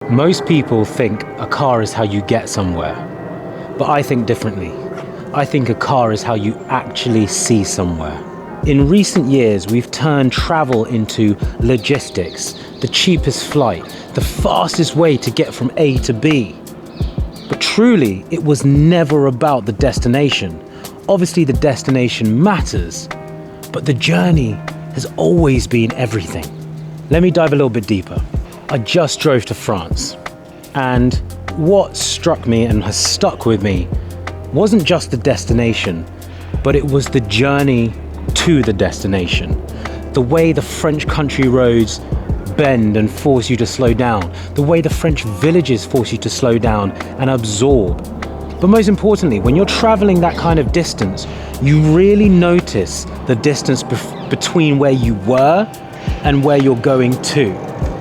Most people think a car is how you get somewhere, but I think differently. I think a car is how you actually see somewhere. In recent years, we've turned travel into logistics, the cheapest flight, the fastest way to get from A to B. But truly, it was never about the destination. Obviously, the destination matters, but the journey has always been everything. Let me dive a little bit deeper. I just drove to France, and what struck me and has stuck with me wasn't just the destination, but it was the journey to the destination. The way the French country roads bend and force you to slow down, the way the French villages force you to slow down and absorb. But most importantly, when you're traveling that kind of distance, you really notice the distance between where you were and where you're going to,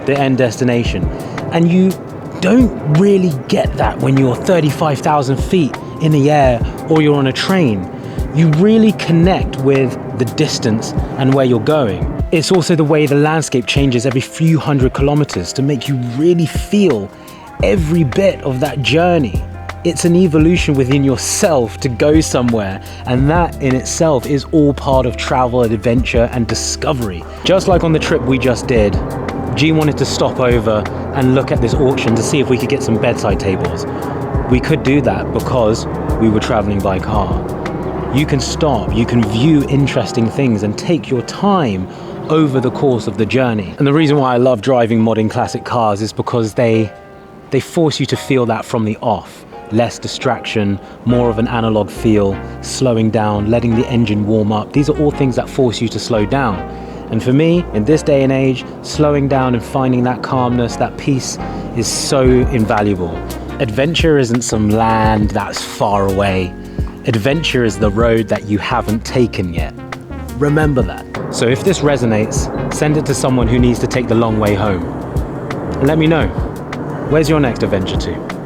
the end destination. And you don't really get that when you're 35,000 feet in the air or you're on a train. You really connect with the distance and where you're going. It's also the way the landscape changes every few hundred kilometers to make you really feel every bit of that journey. It's an evolution within yourself to go somewhere, and that in itself is all part of travel, adventure, and discovery. Just like on the trip we just did, G wanted to stop over and look at this auction to see if we could get some bedside tables. We could do that because we were traveling by car. You can stop, you can view interesting things and take your time over the course of the journey. And the reason why I love driving modern classic cars is because they force you to feel that from the off. Less distraction, more of an analog feel, slowing down, letting the engine warm up. These are all things that force you to slow down. And for me, in this day and age, slowing down and finding that calmness, that peace is so invaluable. Adventure isn't some land that's far away. Adventure is the road that you haven't taken yet. Remember that. So if this resonates, send it to someone who needs to take the long way home. And let me know, where's your next adventure to?